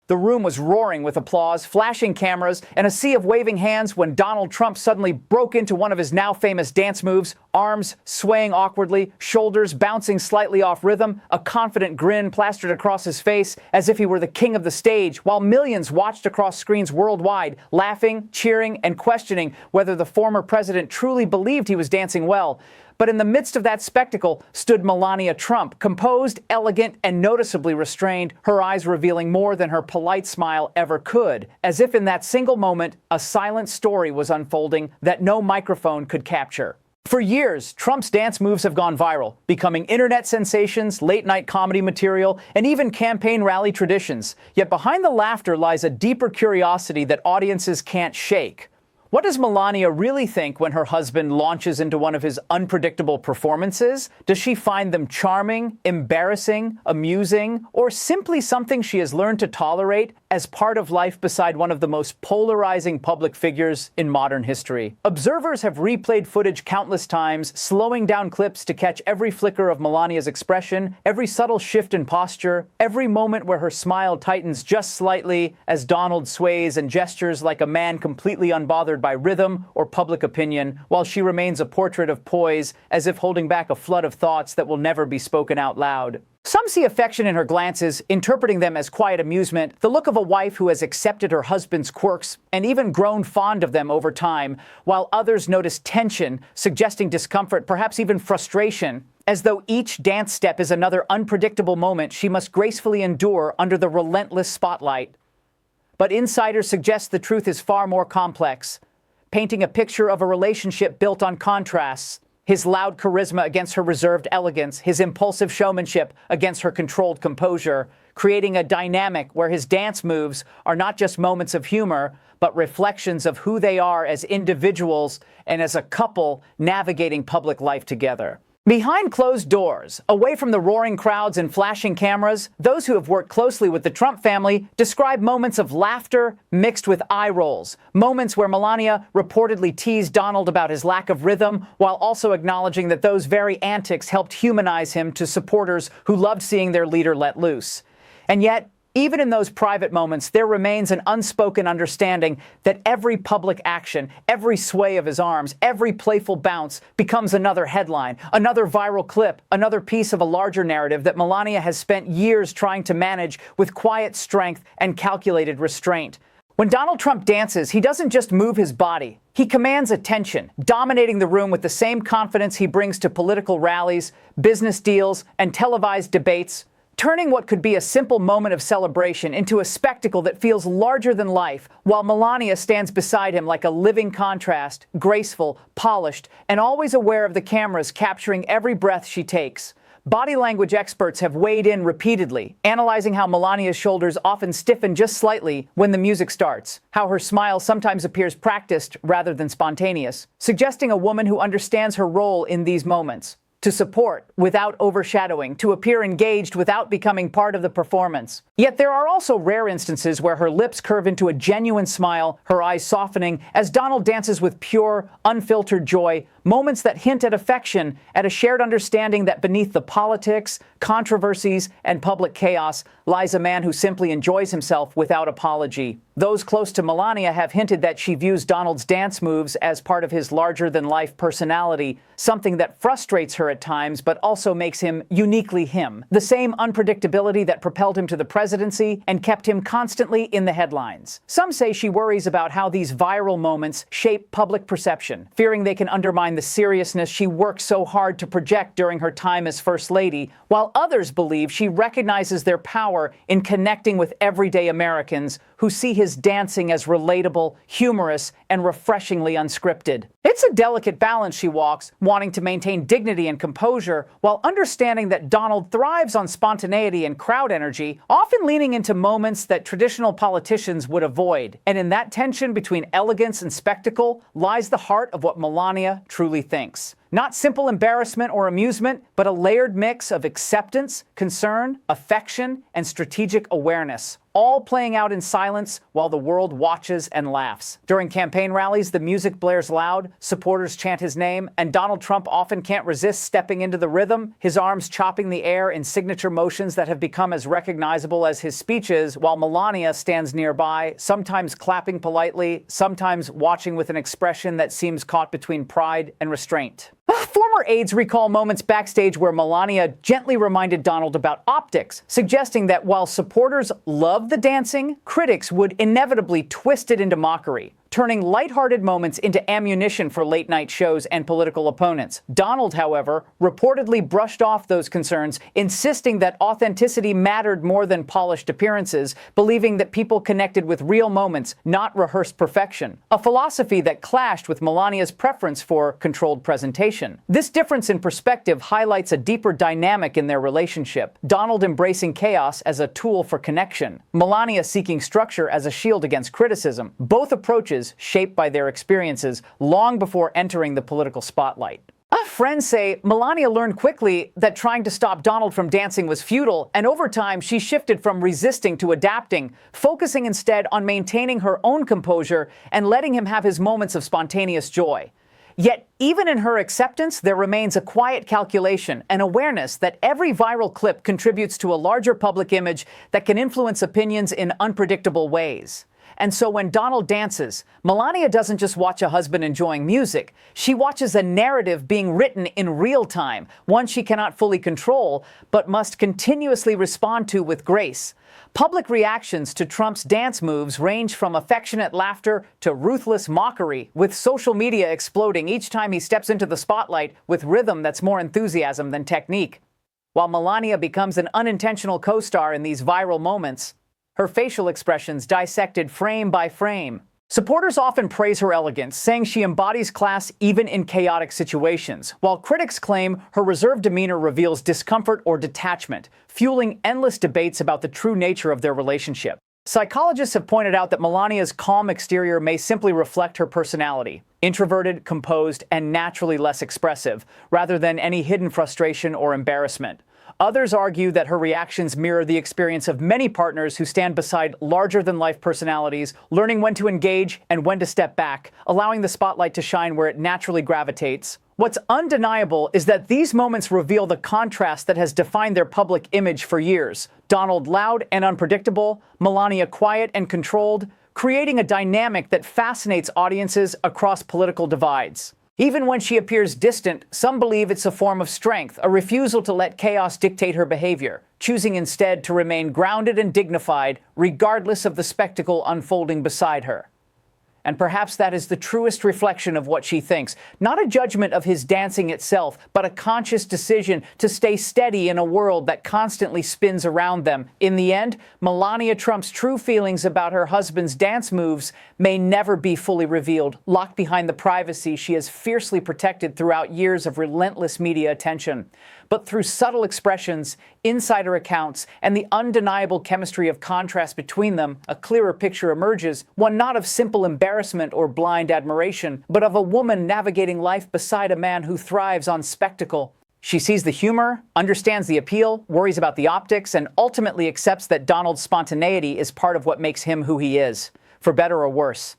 The room was roaring with applause, flashing cameras, and a sea of waving hands when Donald Trump suddenly broke into one of his now famous dance moves, arms swaying awkwardly, shoulders bouncing slightly off rhythm, a confident grin plastered across his face as if he were the king of the stage, while millions watched across screens worldwide, laughing, cheering, and questioning whether the former president truly believed he was dancing well. But in the midst of that spectacle stood Melania Trump, composed, elegant, and noticeably restrained, her eyes revealing more than her polite smile ever could, as if in that single moment, a silent story was unfolding that no microphone could capture. For years, Trump's dance moves have gone viral, becoming internet sensations, late-night comedy material, and even campaign rally traditions. Yet behind the laughter lies a deeper curiosity that audiences can't shake. What does Melania really think when her husband launches into one of his unpredictable performances? Does she find them charming, embarrassing, amusing, or simply something she has learned to tolerate as part of life beside one of the most polarizing public figures in modern history? Observers have replayed footage countless times, slowing down clips to catch every flicker of Melania's expression, every subtle shift in posture, every moment where her smile tightens just slightly as Donald sways and gestures like a man completely unbothered by rhythm or public opinion, while she remains a portrait of poise, as if holding back a flood of thoughts that will never be spoken out loud. Some see affection in her glances, interpreting them as quiet amusement, the look of a wife who has accepted her husband's quirks and even grown fond of them over time, while others notice tension, suggesting discomfort, perhaps even frustration, as though each dance step is another unpredictable moment she must gracefully endure under the relentless spotlight. But insiders suggest the truth is far more complex, painting a picture of a relationship built on contrasts. His loud charisma against her reserved elegance, his impulsive showmanship against her controlled composure, creating a dynamic where his dance moves are not just moments of humor, but reflections of who they are as individuals and as a couple navigating public life together. Behind closed doors, away from the roaring crowds and flashing cameras, those who have worked closely with the Trump family describe moments of laughter mixed with eye rolls, moments where Melania reportedly teased Donald about his lack of rhythm, while also acknowledging that those very antics helped humanize him to supporters who loved seeing their leader let loose. And yet, even in those private moments, there remains an unspoken understanding that every public action, every sway of his arms, every playful bounce becomes another headline, another viral clip, another piece of a larger narrative that Melania has spent years trying to manage with quiet strength and calculated restraint. When Donald Trump dances, he doesn't just move his body. He commands attention, dominating the room with the same confidence he brings to political rallies, business deals, and televised debates, turning what could be a simple moment of celebration into a spectacle that feels larger than life, while Melania stands beside him like a living contrast, graceful, polished, and always aware of the cameras capturing every breath she takes. Body language experts have weighed in repeatedly, analyzing how Melania's shoulders often stiffen just slightly when the music starts, how her smile sometimes appears practiced rather than spontaneous, suggesting a woman who understands her role in these moments. To support without overshadowing, to appear engaged without becoming part of the performance. Yet there are also rare instances where her lips curve into a genuine smile, her eyes softening, as Donald dances with pure, unfiltered joy, moments that hint at affection, at a shared understanding that beneath the politics, controversies, and public chaos lies a man who simply enjoys himself without apology. Those close to Melania have hinted that she views Donald's dance moves as part of his larger-than-life personality, something that frustrates her at times but also makes him uniquely him. The same unpredictability that propelled him to the presidency and kept him constantly in the headlines. Some say she worries about how these viral moments shape public perception, fearing they can undermine the seriousness she worked so hard to project during her time as First Lady, while others believe she recognizes their power in connecting with everyday Americans who see his dancing as relatable, humorous, and refreshingly unscripted. It's a delicate balance she walks, wanting to maintain dignity and composure, while understanding that Donald thrives on spontaneity and crowd energy, often leaning into moments that traditional politicians would avoid. And in that tension between elegance and spectacle lies the heart of what Melania truly thinks. Not simple embarrassment or amusement, but a layered mix of acceptance, concern, affection, and strategic awareness, all playing out in silence while the world watches and laughs. During campaign rallies, the music blares loud, supporters chant his name, and Donald Trump often can't resist stepping into the rhythm, his arms chopping the air in signature motions that have become as recognizable as his speeches, while Melania stands nearby, sometimes clapping politely, sometimes watching with an expression that seems caught between pride and restraint. Former aides recall moments backstage where Melania gently reminded Donald about optics, suggesting that while supporters loved the dancing, critics would inevitably twist it into mockery, turning lighthearted moments into ammunition for late-night shows and political opponents. Donald, however, reportedly brushed off those concerns, insisting that authenticity mattered more than polished appearances, believing that people connected with real moments, not rehearsed perfection, a philosophy that clashed with Melania's preference for controlled presentation. This difference in perspective highlights a deeper dynamic in their relationship, Donald embracing chaos as a tool for connection, Melania seeking structure as a shield against criticism, both approaches shaped by their experiences long before entering the political spotlight. Friends say Melania learned quickly that trying to stop Donald from dancing was futile, and over time she shifted from resisting to adapting, focusing instead on maintaining her own composure and letting him have his moments of spontaneous joy. Yet, even in her acceptance, there remains a quiet calculation, an awareness that every viral clip contributes to a larger public image that can influence opinions in unpredictable ways. And so when Donald dances, Melania doesn't just watch a husband enjoying music. She watches a narrative being written in real time, one she cannot fully control, but must continuously respond to with grace. Public reactions to Trump's dance moves range from affectionate laughter to ruthless mockery, with social media exploding each time he steps into the spotlight with rhythm that's more enthusiasm than technique. While Melania becomes an unintentional co-star in these viral moments, her facial expressions dissected frame by frame. Supporters often praise her elegance, saying she embodies class even in chaotic situations, while critics claim her reserved demeanor reveals discomfort or detachment, fueling endless debates about the true nature of their relationship. Psychologists have pointed out that Melania's calm exterior may simply reflect her personality, introverted, composed, and naturally less expressive, rather than any hidden frustration or embarrassment. Others argue that her reactions mirror the experience of many partners who stand beside larger-than-life personalities, learning when to engage and when to step back, allowing the spotlight to shine where it naturally gravitates. What's undeniable is that these moments reveal the contrast that has defined their public image for years. Donald loud and unpredictable, Melania quiet and controlled, creating a dynamic that fascinates audiences across political divides. Even when she appears distant, some believe it's a form of strength, a refusal to let chaos dictate her behavior, choosing instead to remain grounded and dignified, regardless of the spectacle unfolding beside her. And perhaps that is the truest reflection of what she thinks. Not a judgment of his dancing itself, but a conscious decision to stay steady in a world that constantly spins around them. In the end, Melania Trump's true feelings about her husband's dance moves may never be fully revealed, locked behind the privacy she has fiercely protected throughout years of relentless media attention. But through subtle expressions, insider accounts, and the undeniable chemistry of contrast between them, a clearer picture emerges, one not of simple embarrassment or blind admiration, but of a woman navigating life beside a man who thrives on spectacle. She sees the humor, understands the appeal, worries about the optics, and ultimately accepts that Donald's spontaneity is part of what makes him who he is, for better or worse.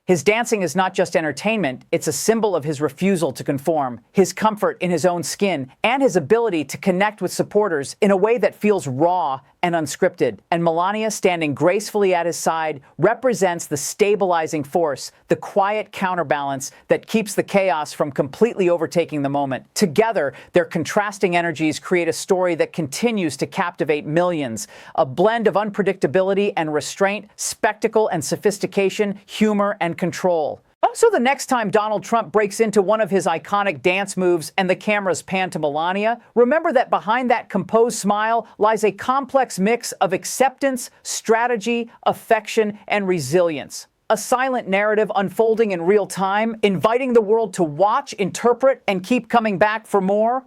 His dancing is not just entertainment, it's a symbol of his refusal to conform, his comfort in his own skin, and his ability to connect with supporters in a way that feels raw and unscripted. And Melania, standing gracefully at his side, represents the stabilizing force, the quiet counterbalance that keeps the chaos from completely overtaking the moment. Together, their contrasting energies create a story that continues to captivate millions, a blend of unpredictability and restraint, spectacle and sophistication, humor and control. So the next time Donald Trump breaks into one of his iconic dance moves and the cameras pan to Melania, remember that behind that composed smile lies a complex mix of acceptance, strategy, affection, and resilience. A silent narrative unfolding in real time, inviting the world to watch, interpret, and keep coming back for more.